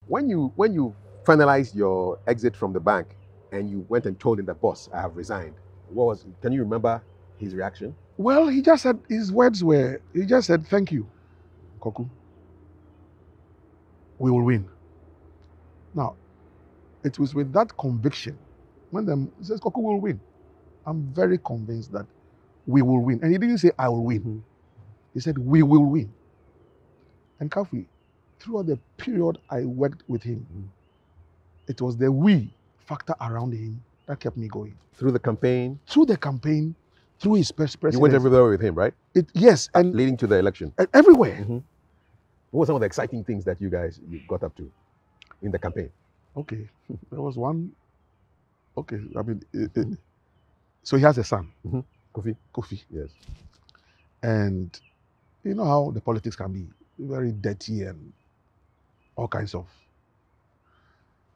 When you finalized your exit from the bank and you went and told him that, boss, I have resigned, can you remember his reaction? Well, he just said, his words were, he just said, thank you, Koku. We will win. Now, it was with that conviction, he says, Koku will win. I'm very convinced that we will win. And he didn't say, I will win. Mm-hmm. He said, we will win. And Kafui, throughout the period I worked with him, it was the we factor around him that kept me going. Through the campaign? Through the campaign, through his presidency. You went everywhere with him, right? Yes. And leading to the election? Everywhere. Mm-hmm. What were some of the exciting things that you got up to in the campaign? Okay. There was one. Okay. I mean, so he has a son. Mm-hmm. Kofi. Yes. And you know how the politics can be very dirty and all kinds of,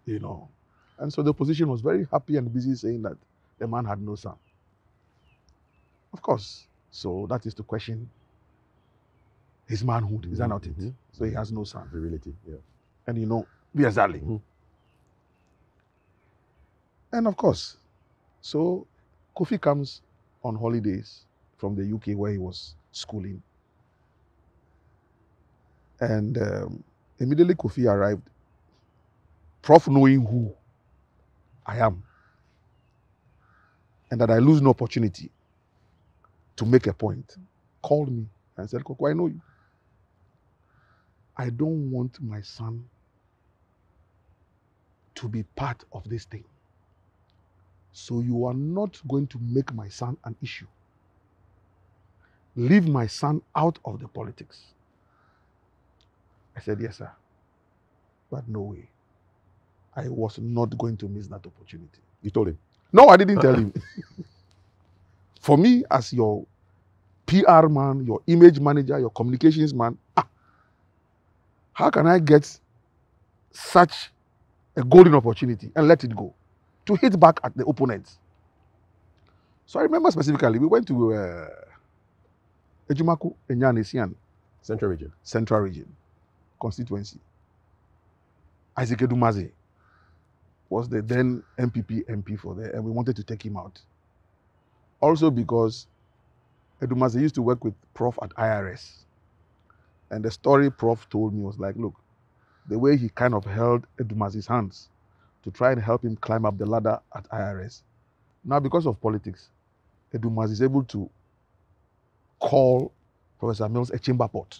And so the opposition was very happy and busy saying that the man had no son. Of course. So that is to question his manhood. Is that not it? So he has no son. Virility, yeah. And exactly. And of course, so Kofi comes on holidays from the UK where he was schooling. And immediately Kofi arrived, Prof knowing who I am and that I lose no opportunity to make a point, called me and said, Koku, I know you. I don't want my son to be part of this thing. So you are not going to make my son an issue. Leave my son out of the politics. I said, yes, sir. But no way. I was not going to miss that opportunity. You told him? No, I didn't tell him. For me, as your PR man, your image manager, your communications man, how can I get such a golden opportunity and let it go? To hit back at the opponents. So I remember specifically, we went to Ejumaku, Enyanesian. Central Region. Constituency. Isaac Edumaze was the then MPP MP for there, and we wanted to take him out. Also because Edumaze used to work with Prof at IRS. And the story Prof told me was like, look, the way he kind of held Edumaze's hands to try and help him climb up the ladder at IRS. Now, because of politics, Edumaze is able to call Professor Mills a chamber pot.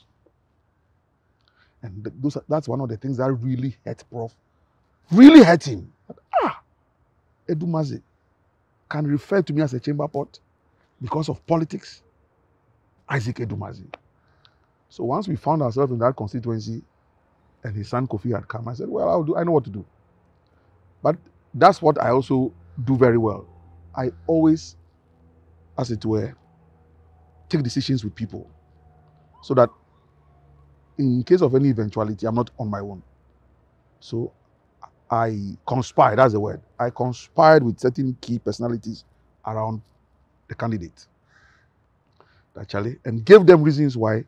And that's one of the things that really hurt Prof. Really hurt him. Edumaze can refer to me as a chamber pot because of politics. Isaac Edumaze. So once we found ourselves in that constituency and his son Kofi had come, I said, well, I know what to do. But that's what I also do very well. I always, as it were, take decisions with people so that in case of any eventuality, I'm not on my own. So I conspired, that's the word. I conspired with certain key personalities around the candidate, actually, and gave them reasons why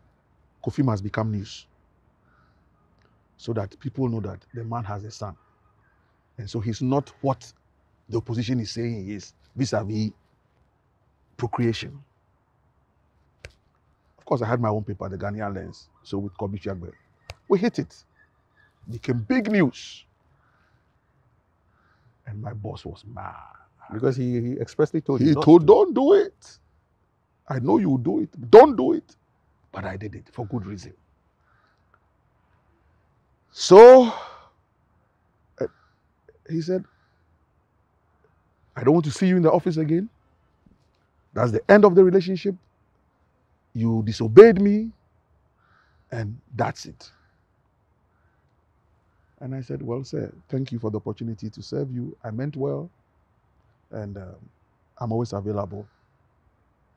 Kofi must become news. So that people know that the man has a son. And so he's not what the opposition is saying he is, vis-a-vis procreation. Of course, I had my own paper, the Ghanaian Lens. So with Kobi Chiagbe, we hit it. Became big news. And my boss was mad. Because he expressly told you He told, don't do it. I know you will do it. Don't do it. But I did it for good reason. So, he said, I don't want to see you in the office again. That's the end of the relationship. You disobeyed me. And that's it. And I said, well, sir, thank you for the opportunity to serve you. I meant well. And I'm always available.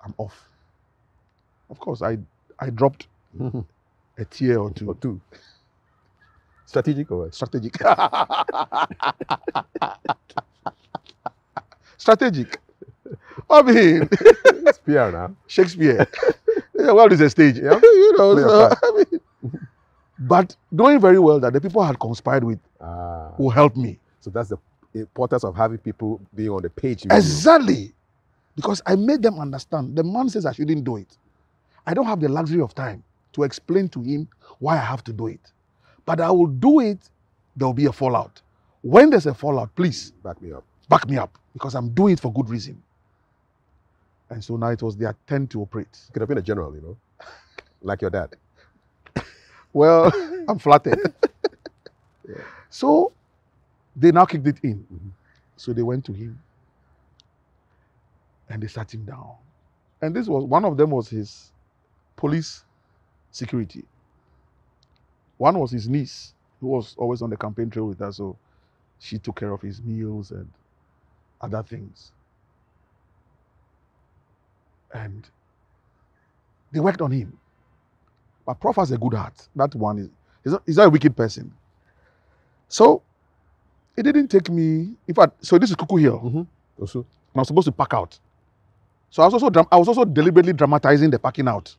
I'm off. Of course, I dropped a tear or two. Strategic or what? Strategic. Strategic. I mean, it's PR now. Shakespeare. Well, it's a stage. Yeah? So, I mean, but knowing very well that the people I had conspired with who helped me. So that's the importance of having people being on the page with Exactly. Because I made them understand. The man says I shouldn't do it. I don't have the luxury of time to explain to him why I have to do it. But I will do it, there will be a fallout. When there's a fallout, please back me up. Back me up, because I'm doing it for good reason. And so now it was their turn to operate. You could have been a general, you know, like your dad. Well, I'm flattered. Yeah. So they now kicked it in. Mm-hmm. So they went to him and they sat him down. And this was, one of them was his police security. One was his niece, who was always on the campaign trail with us. So she took care of his meals and other things. And they worked on him. But Prof has a good heart. That one is, he's not a wicked person. So it didn't take me, in fact, so this is Koku Hill. Mm-hmm. Also. And I was supposed to pack out. So I was also deliberately dramatizing the packing out.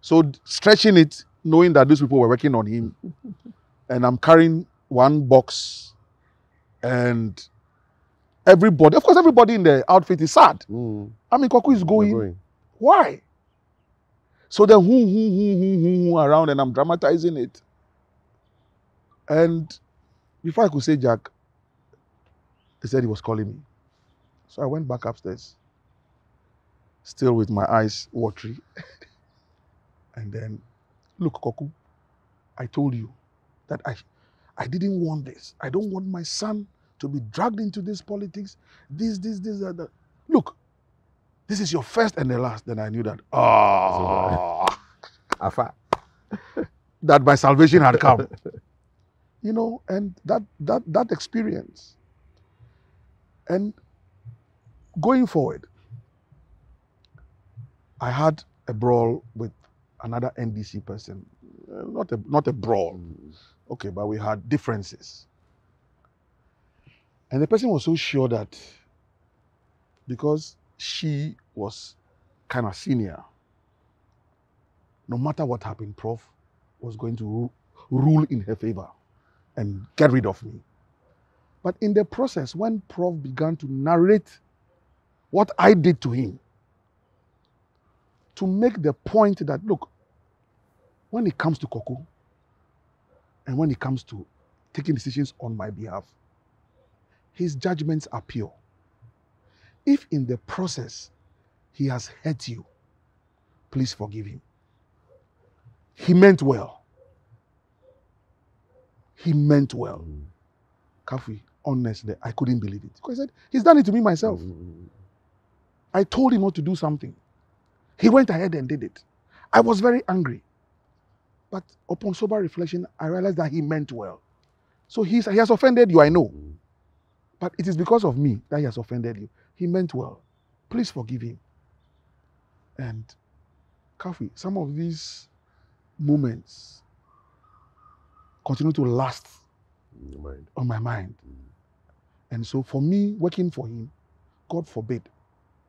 So stretching it, knowing that these people were working on him. And I'm carrying one box. And everybody, of course, everybody in the outfit is sad. I mean, Koku is going. Why? So then, around, and I'm dramatizing it. And before I could say Jack, he said he was calling me. So I went back upstairs, still with my eyes watery. And then, look, Koku, I told you that I didn't want this. I don't want my son to be dragged into this politics, this, that. Look, this is your first and the last. Then I knew that, that my salvation had come. You know, and that experience. And going forward, I had a brawl with another NDC person. Not a brawl. Okay, but we had differences. And the person was so sure that because she was kind of senior, no matter what happened, Prof was going to rule in her favor and get rid of me. But in the process, when Prof began to narrate what I did to him, to make the point that, look, when it comes to Koku, and when it comes to taking decisions on my behalf, his judgments are pure. If in the process he has hurt you, please forgive him. He meant well. He meant well. Kafui, honestly, I couldn't believe it. Because I said, he's done it to me myself. I told him not to do something. He went ahead and did it. I was very angry. But upon sober reflection, I realized that he meant well. So he has offended you, I know. But it is because of me that he has offended you. He meant well. Please forgive him. And Kafui, some of these moments continue to last on my mind. And so for me, working for him, God forbid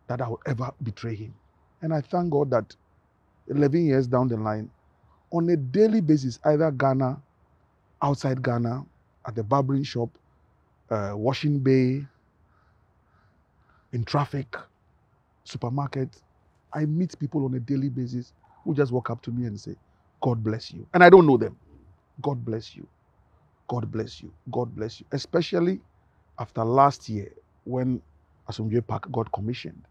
that I would ever betray him. And I thank God that 11 years down the line, on a daily basis, either Ghana, outside Ghana, at the barbering shop, washing bay, in traffic, supermarket, I meet people on a daily basis who just walk up to me and say, God bless you. And I don't know them. God bless you. God bless you. God bless you. Especially after last year when Asomdwe Park got commissioned.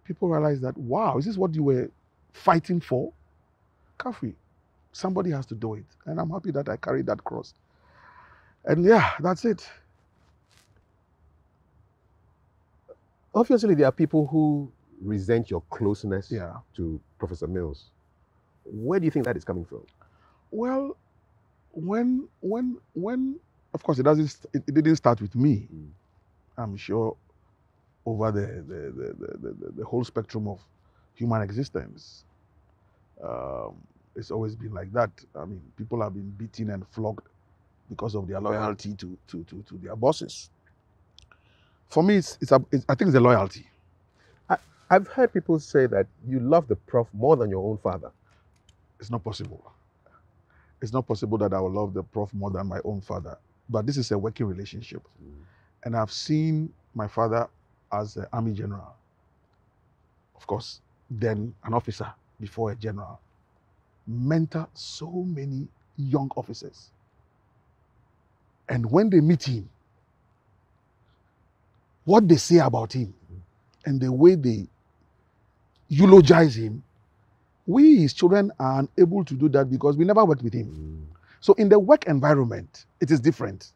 People realized that, wow, is this what you were fighting for? Kafui, somebody has to do it. And I'm happy that I carried that cross. And yeah, that's it. Obviously, there are people who resent your closeness to Professor Mills. Where do you think that is coming from? Well, when of course it didn't start with me. I'm sure over the whole spectrum of human existence, it's always been like that. I mean, people have been beaten and flogged because of their loyalty to their bosses. For me, I think it's a loyalty. I've heard people say that you love the Prof more than your own father. It's not possible. it's not possible that I will love the prof more than my own father. But this is a working relationship. And I've seen my father as an army general, of course, then an officer before a general, mentor so many young officers. And when they meet him, what they say about him and the way they eulogize him, we, his children, are unable to do that because we never worked with him. So in the work environment, it is different.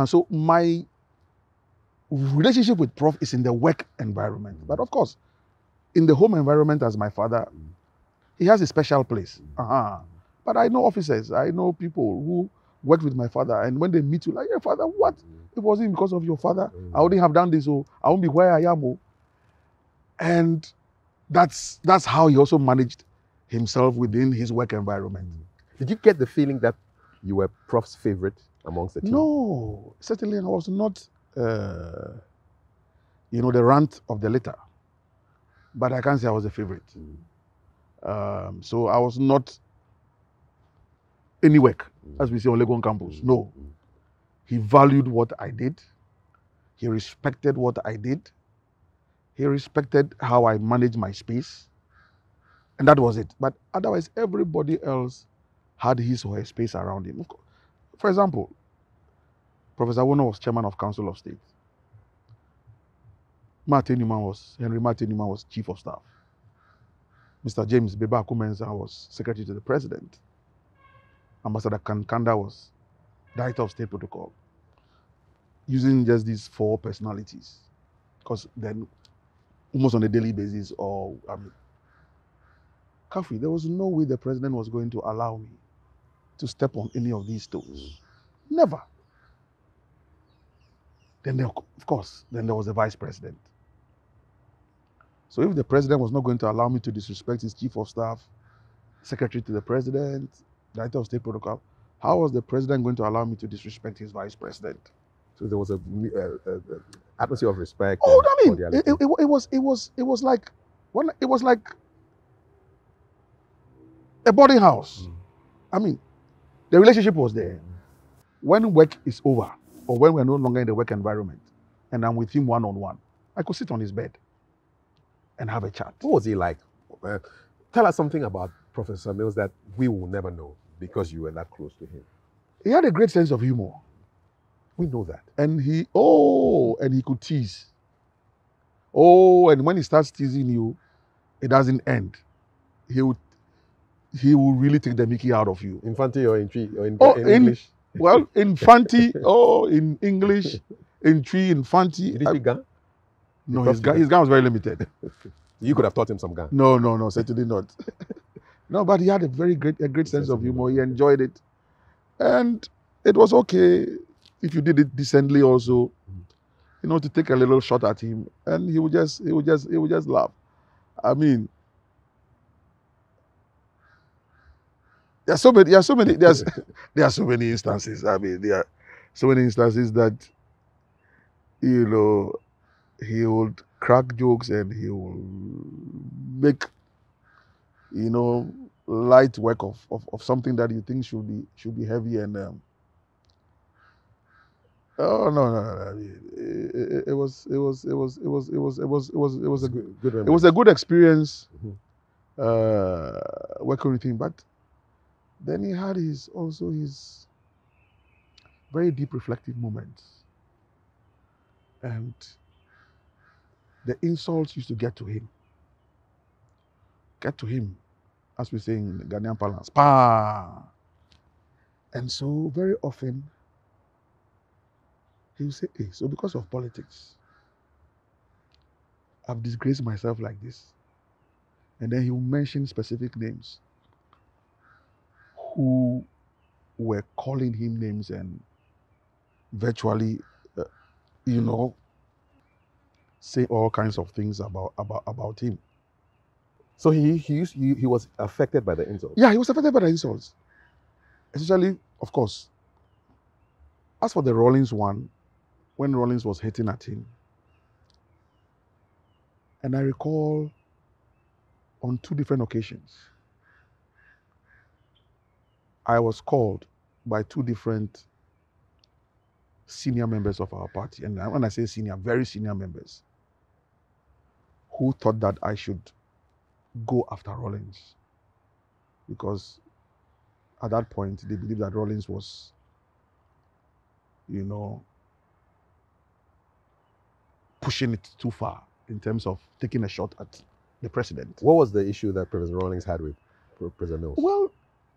So my relationship with Prof is in the work environment. But of course, in the home environment as my father, he has a special place. But I know officers, I know people who worked with my father, and when they meet you, like, yeah, father, what? It wasn't because of your father. I wouldn't have done this, so I won't be where I am. And that's how he also managed himself within his work environment. Did you get the feeling that you were Prof's favorite amongst the team? No, certainly I was not, the rant of the litter. But I can't say I was a favorite. So I was not any work, as we say on Legon campus. No. He valued what I did. He respected what I did. He respected how I managed my space. And that was it. But otherwise, everybody else had his or her space around him. For example, Professor Wono was chairman of Council of State. Henry Martin Newman was chief of staff. Mr. James Beba Akumenza was secretary to the president. Ambassador Kankanda was director of state protocol. Using just these four personalities. Because then, almost on a daily basis, Kafui, there was no way the president was going to allow me to step on any of these toes. Never. Then, there was a vice president. So if the president was not going to allow me to disrespect his chief of staff, secretary to the president, director of state protocol, how was the president going to allow me to disrespect his vice president? So there was a atmosphere of respect. It was like a boarding house. The relationship was there. When work is over, or when we're no longer in the work environment, and I'm with him one-on-one, I could sit on his bed and have a chat. What was he like? Tell us something about Professor Mills that we will never know because you were that close to him. He had a great sense of humor. We know that. And he could tease. And when he starts teasing you, it doesn't end. He will really take the mickey out of you. Infante or in tree or in English? Well, Infante, in English, in tree, Infante. Did he speak Ghana? No, his Ghana was very limited. You could have taught him some Ghana. No, certainly not. No, but he had a great sense of humor. He enjoyed it. And it was okay if you did it decently also, to take a little shot at him, and he would just laugh. There are so many instances. There are so many instances that he would crack jokes and he will make light work of something that you think should be heavy, and it was a good experience working with him. But then he had his very deep reflective moments, and the insults used to get to him, as we say in Ghanaian parlance, pa. And so very often he would say, hey, so because of politics, I've disgraced myself like this. And then he will mention specific names who were calling him names and virtually, say all kinds of things about him. So he was affected by the insults? Yeah, he was affected by the insults. Especially, of course, as for the Rawlings one, when Rawlings was hitting at him, and I recall on 2 different occasions, I was called by two different senior members of our party. And when I say senior, very senior members, who thought that I should go after Rawlings. Because at that point, they believed that Rawlings was, you know, pushing it too far in terms of taking a shot at the president. What was the issue that President Rawlings had with President Mills? Well,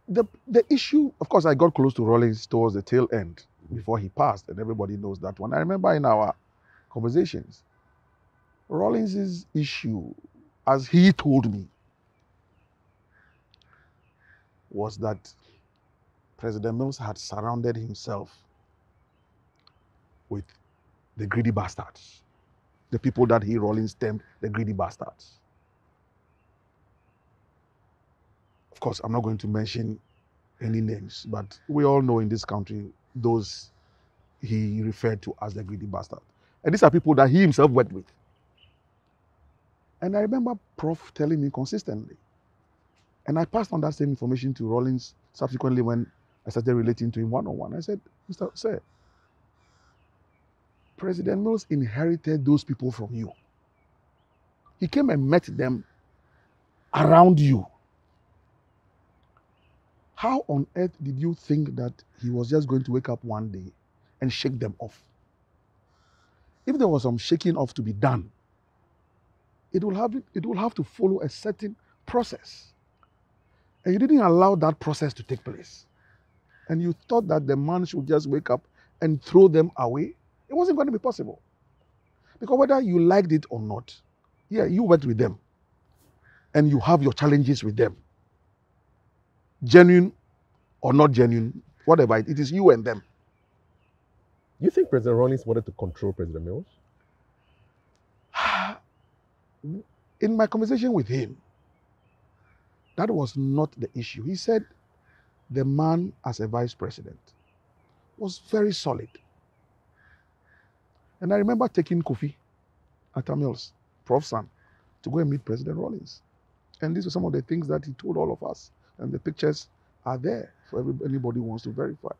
the issue, of course, I got close to Rawlings towards the tail end before he passed, and everybody knows that one. I remember in our conversations, Rawlings' issue, as he told me, was that President Mills had surrounded himself with the greedy bastards, the people that he, Rawlings, termed the greedy bastards. Of course, I'm not going to mention any names, but we all know in this country those he referred to as the greedy bastard. And these are people that he himself worked with. And I remember Prof telling me consistently, and I passed on that same information to Rawlings subsequently when I started relating to him one-on-one. I said, Mr. Sir, President Mills inherited those people from you. He came and met them around you. How on earth did you think that he was just going to wake up one day and shake them off? If there was some shaking off to be done, it will have to follow a certain process. And you didn't allow that process to take place. And you thought that the man should just wake up and throw them away. It wasn't going to be possible. Because whether you liked it or not, yeah, you worked with them. And you have your challenges with them. Genuine or not genuine, whatever, it is you and them. You think President Rawlings wanted to control President Mills? In my conversation with him, that was not the issue. He said the man as a vice president was very solid. And I remember taking Kofi, Atta Mills, Prof. San, to go and meet President Rawlings. And these were some of the things that he told all of us. And the pictures are there for anybody who wants to verify.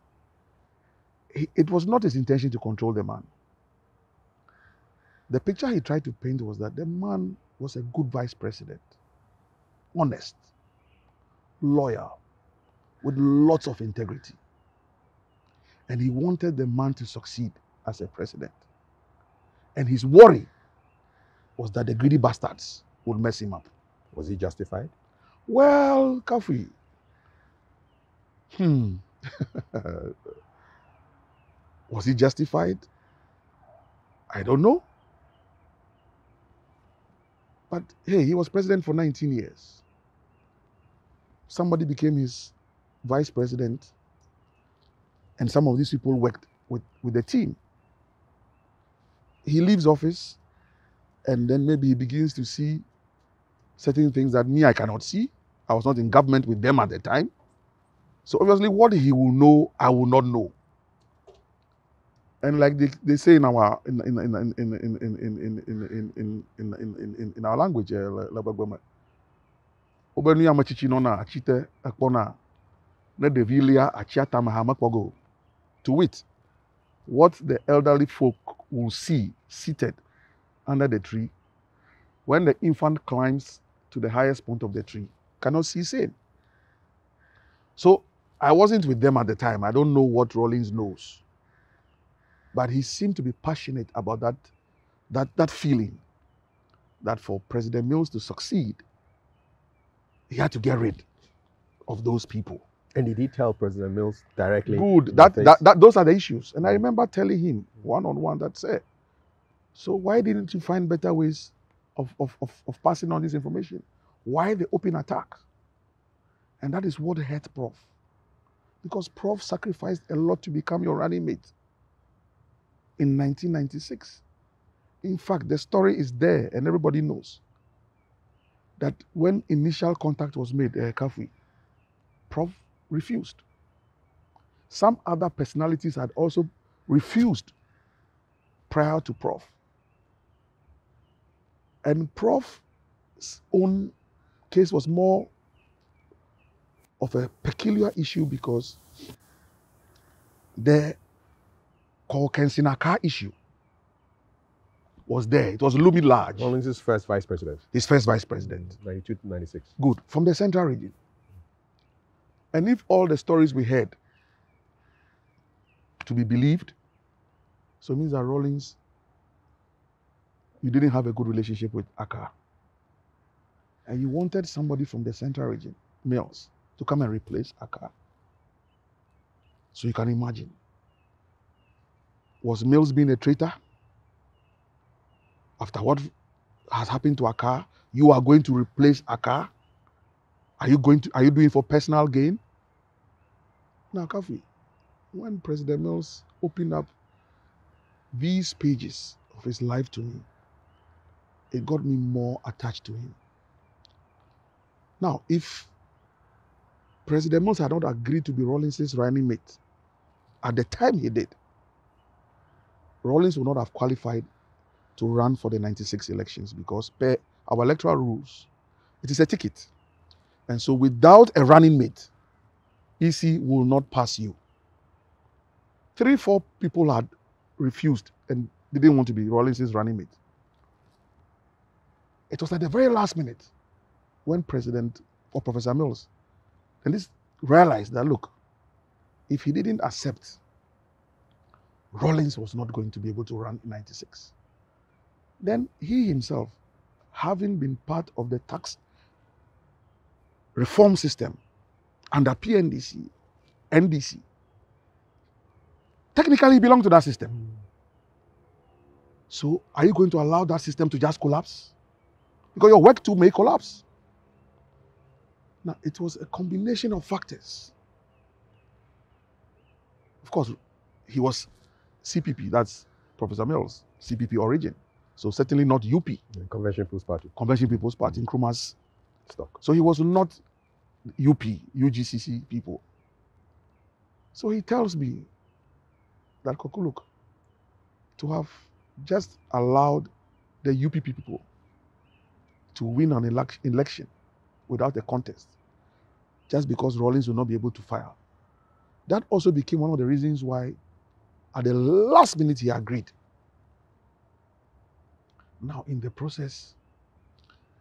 It was not his intention to control the man. The picture he tried to paint was that the man was a good vice president, honest, loyal, with lots of integrity. And he wanted the man to succeed as a president. And his worry was that the greedy bastards would mess him up. Was he justified? Well, Kafui, was he justified? I don't know. But hey, he was president for 19 years. Somebody became his vice president, and some of these people worked with the team. He leaves office, and then maybe he begins to see certain things that me, I cannot see. I was not in government with them at the time. So obviously what he will know, I will not know. And like they say in our in our language, to wit, what the elderly folk will see seated under the tree, when the infant climbs to the highest point of the tree, cannot see same. So I wasn't with them at the time. I don't know what Rawlings knows. But he seemed to be passionate about that feeling that for President Mills to succeed, he had to get rid of those people. And did he tell President Mills directly? Good. Those are the issues. And I remember telling him one-on-one that said, so why didn't you find better ways of passing on this information? Why the open attack? And that is what hurt Prof. Because Prof sacrificed a lot to become your running mate in 1996. In fact, the story is there and everybody knows that when initial contact was made, Kafui, Prof refused. Some other personalities had also refused prior to Prof. And Prof's own case was more of a peculiar issue because the Kokensinaka issue was there. It was looming large. Rawlings' first vice president. His first vice president. 92 to 96. Good. From the central region. And if all the stories we heard to be believed, so it means that Rawlings, you didn't have a good relationship with Accra. And you wanted somebody from the central region, Mills, to come and replace Accra. So you can imagine. Was Mills being a traitor? After what has happened to Accra, you are going to replace Accra? Are you doing it for personal gain? Now, Kafui, when President Mills opened up these pages of his life to me, it got me more attached to him. Now, if President Mills had not agreed to be Rawlings' running mate at the time he did, Rawlings would not have qualified to run for the 96 elections because per our electoral rules, it is a ticket. And so without a running mate, EC will not pass you. 3-4 people had refused and didn't want to be Rawlings' running mate. It was at the very last minute when President or Professor Mills and this realized that, look, if he didn't accept, Rawlings was not going to be able to run in 96. Then he himself, having been part of the tax reform system under PNDC, NDC, technically he belonged to that system. So are you going to allow that system to just collapse? Because your work too may collapse. Now, it was a combination of factors. Of course, he was CPP, that's Professor Mills, CPP origin. So certainly not UP. Convention People's Party. Convention People's Party, Nkrumah's stock. So he was not UP, UGCC people. So he tells me that, Koku, look, to have just allowed the UP people to win an election without a contest, just because Rawlings will not be able to file. That also became one of the reasons why at the last minute he agreed. Now in the process,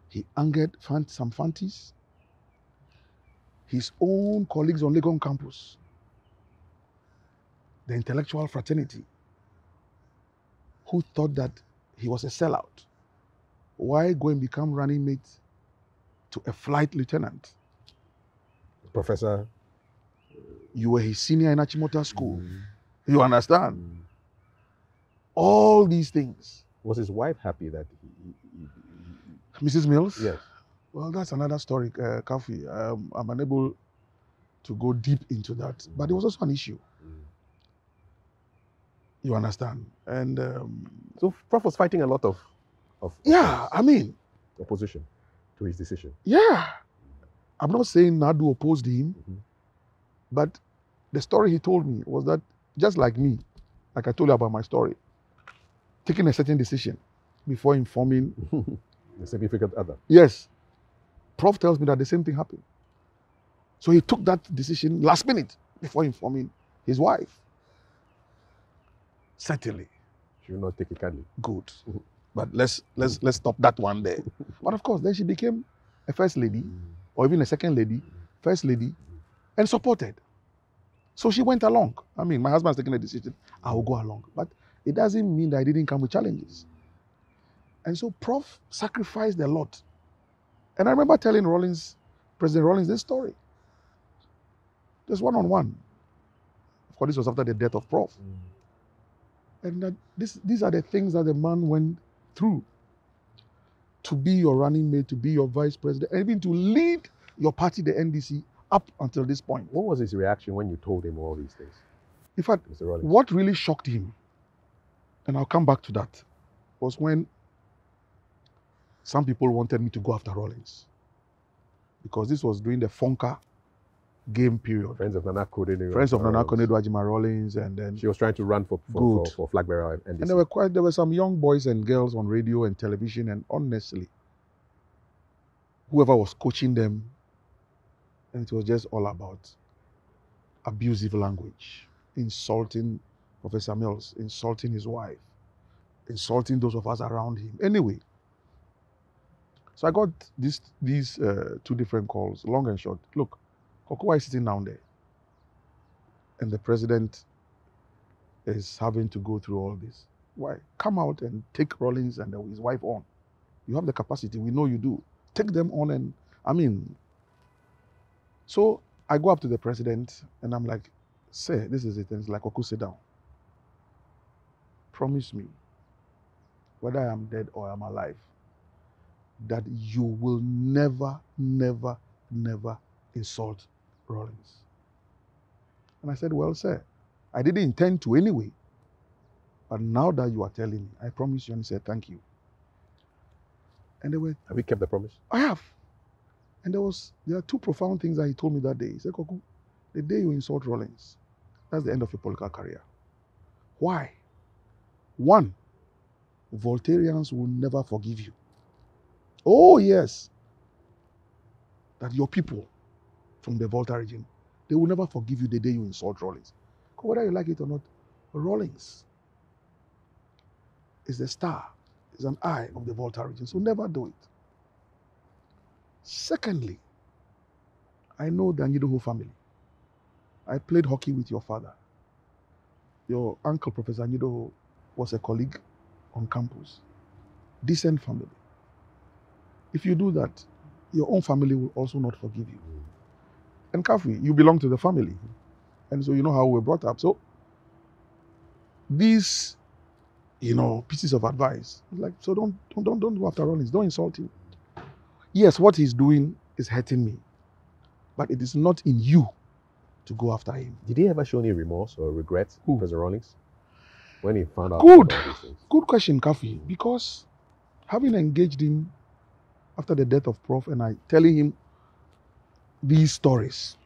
he angered some fanties, his own colleagues on Legon campus, the intellectual fraternity, who thought that he was a sellout. Why go and become running mate to a flight lieutenant? Professor? You were his senior in Achimota School. You understand? All these things. Was his wife happy that Mrs. Mills? Yes. Well, that's another story, Kafui. I'm unable to go deep into that. But it was also an issue. You understand? And so Prof was fighting a lot of yeah, I mean, opposition to his decision. Yeah. I'm not saying Nadu opposed him, but the story he told me was that just like me, like I told you about my story, taking a certain decision before informing the significant other. Yes. Prof tells me that the same thing happened. So he took that decision last minute before informing his wife. Certainly. She will not take it kindly. Good. But let's stop that one there. But of course, then she became a first lady, or even a second lady, first lady, and supported. So she went along. I mean, my husband's taking a decision, I will go along. But it doesn't mean that I didn't come with challenges. And so Prof sacrificed a lot. And I remember telling President Rawlings, this story. Just one-on-one. Of course, this was after the death of Prof. And these are the things that the man went through to be your running mate, to be your vice president, and even to lead your party, the NDC, up until this point. What was his reaction when you told him all these things? In fact, what really shocked him, and I'll come back to that, was when some people wanted me to go after Rawlings. Because this was during the Fonka game period. Friends of Nana Konedo. Friends of Nana Konedo, Ajima Rawlings, and then she was trying to run for flag bearer. And there were some young boys and girls on radio and television, and honestly, whoever was coaching them And it was just all about abusive language, insulting Professor Mills, insulting his wife, insulting those of us around him. Anyway, so I got these two different calls, long and short. Look, Koku is sitting down there, and the president is having to go through all this. Why? Come out and take Rawlings and his wife on. You have the capacity. We know you do. Take them on, and I mean. So I go up to the president and I'm like, "Sir, this is it." And it's like, "Koku, sit down. Promise me, whether I am dead or I'm alive, that you will never, never, never insult Rawlings." And I said, "Well, sir, I didn't intend to anyway. But now that you are telling me, I promise you." And he said, "Thank you." And they were... Have you kept the promise? I have. And there are two profound things that he told me that day. He said, "Koku, the day you insult Rawlings, that's the end of your political career." Why? One, Voltarians will never forgive you. Oh, yes. That your people from the Volta region, they will never forgive you the day you insult Rawlings. Whether you like it or not, Rawlings is the star, is an eye of the Volta region, so never do it. Secondly, I know the Anyidoho family. I played hockey with your father. Your uncle, Professor Anyidoho, was a colleague on campus. Decent family. If you do that, your own family will also not forgive you. And Kafui, you belong to the family. And so you know how we were brought up. So these, pieces of advice, like, so don't go after Rawlings. Don't insult him. Yes, what he's doing is hurting me, but it is not in you to go after him. Did he ever show any remorse or regret, President Rawlings, when he found out Good. about these things? Good question, Kafui, because having engaged him after the death of Prof and I telling him these stories.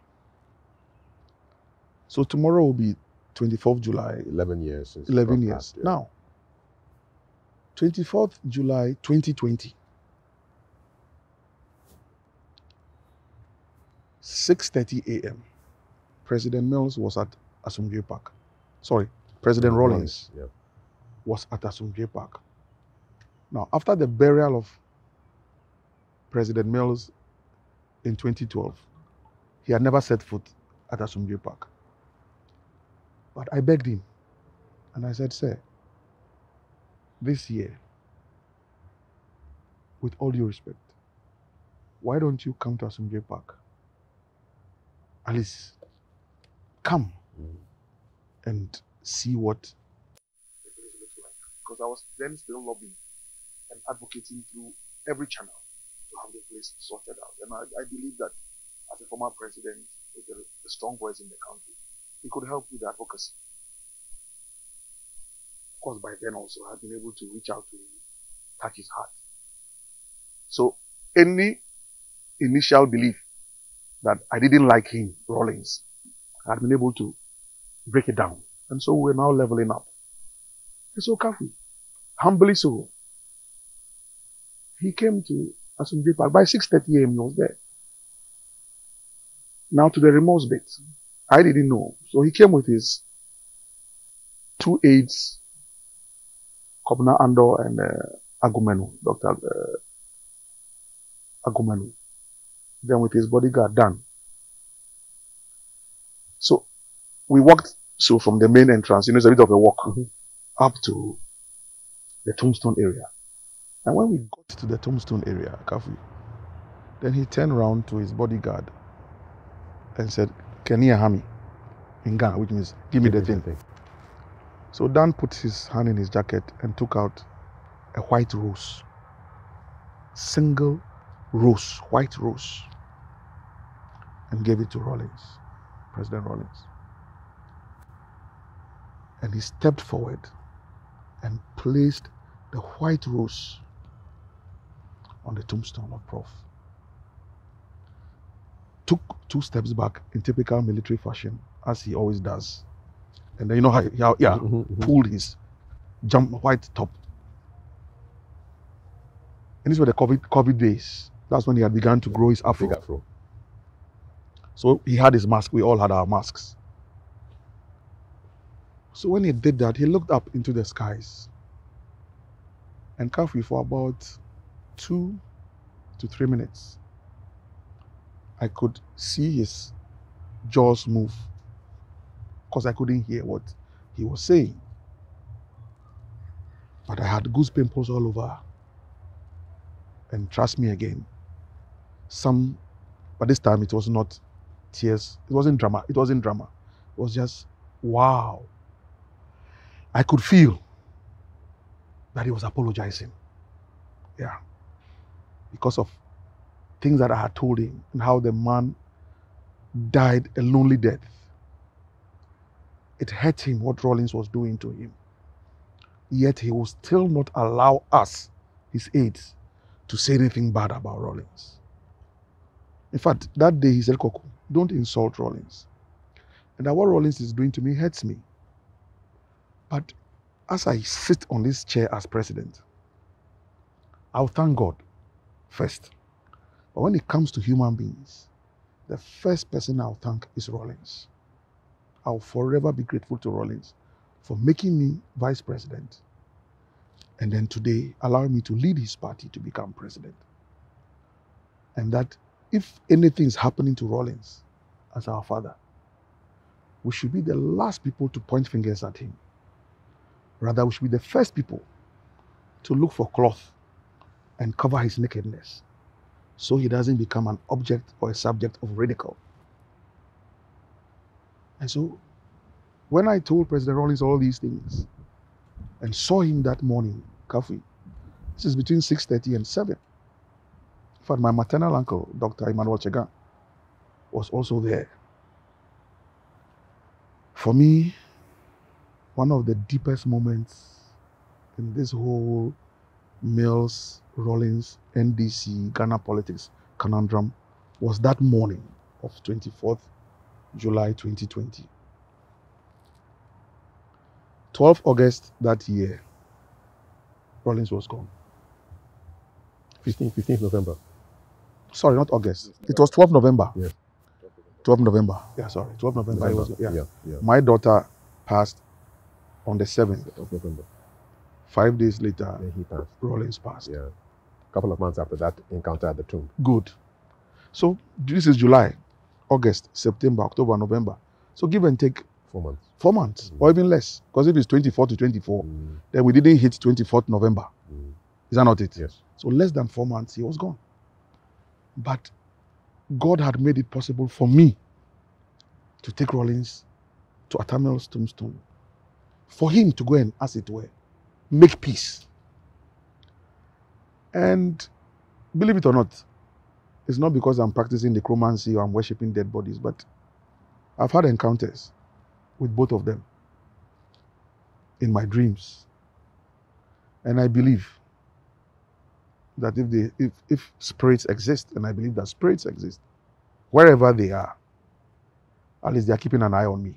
So tomorrow will be 24th July. 11 years since 11 years. Passed, yeah. Now, 24th July 2020, 6:30 a.m., President Mills was at Asumdwe Park. Sorry, President Rawlings was at Asumdwe Park. Now, after the burial of President Mills in 2012, he had never set foot at Asumdwe Park. But I begged him, and I said, "Sir, this year, with all due respect, why don't you come to Asumdwe Park? At least come and see what the place looks like." Because I was then still lobbying and advocating through every channel to have the place sorted out. And I believe that as a former president with the strong voice in the country, he could help with the advocacy. Of course, by then also, I had been able to reach out to him, touch his heart. So any initial belief that I didn't like him, Rawlings, I had been able to break it down. And so we're now leveling up. And so Kafui, humbly so, he came to Asumdwe Park. By 6:30 a.m. he was there. Now to the remorse bit. I didn't know. So he came with his two aides, Kobna Ando and Agumenu, Dr. Agumenu. Then with his bodyguard, Dan. So we walked from the main entrance, it's a bit of a walk, up to the tombstone area. And when we got to the tombstone area, Kafui, then he turned around to his bodyguard and said, "Kenia Hami," in Ghana, which means, "Give me the thing." So Dan put his hand in his jacket and took out a white rose. Single rose, white rose. And gave it to Rawlings, President Rawlings. And he stepped forward and placed the white rose on the tombstone of Prof. Took 2 steps back in typical military fashion, as he always does. And then how pulled his white top. And these were the COVID days. That's when he had begun to grow his afro. So he had his mask. We all had our masks. So when he did that, he looked up into the skies. And Kafui, for about 2 to 3 minutes, I could see his jaws move because I couldn't hear what he was saying. But I had goose pimples all over. And trust me again, but this time it was not tears. It wasn't drama. It wasn't drama. It was just, wow. I could feel that he was apologizing. Yeah. Because of things that I had told him and how the man died a lonely death. It hurt him what Rawlings was doing to him. Yet he will still not allow us, his aides, to say anything bad about Rawlings. In fact, that day he said, Koku, don't insult Rawlings. And that what Rawlings is doing to me hurts me. But as I sit on this chair as president, I'll thank God first. But when it comes to human beings, the first person I'll thank is Rawlings. I'll forever be grateful to Rawlings for making me vice president. And then today, allowing me to lead his party to become president. And that if anything is happening to Rawlings as our father, we should be the last people to point fingers at him. Rather, we should be the first people to look for cloth and cover his nakedness so he doesn't become an object or a subject of ridicule. And so, when I told President Rawlings all these things and saw him that morning, Kafui, this is between 6:30 and 7. In fact, my maternal uncle, Dr. Emmanuel Chegan, was also there. For me, one of the deepest moments in this whole Mills, Rawlings, NDC, Ghana politics conundrum was that morning of 24th July 2020. 12th August that year, Rawlings was gone. 15th November. Sorry, not August. It was 12th November. Yeah. 12th November. Yeah, sorry. 12th November. Yeah. My daughter passed on the 7th of November. 5 days later, he passed. Rawlings passed. Yeah. A couple of months after that encounter at the tomb. Good. So this is July, August, September, October, November. So give and take 4 months. 4 months, or even less. Because if it's 24 to 24, then we didn't hit 24th November. Is that not it? Yes. So less than 4 months, he was gone. But God had made it possible for me to take Rawlings to Atta Mills' tombstone. For him to go and, as it were, make peace. And believe it or not, it's not because I'm practicing necromancy or I'm worshipping dead bodies, but I've had encounters with both of them in my dreams. And I believe that if spirits exist, and I believe that spirits exist, wherever they are, at least they are keeping an eye on me.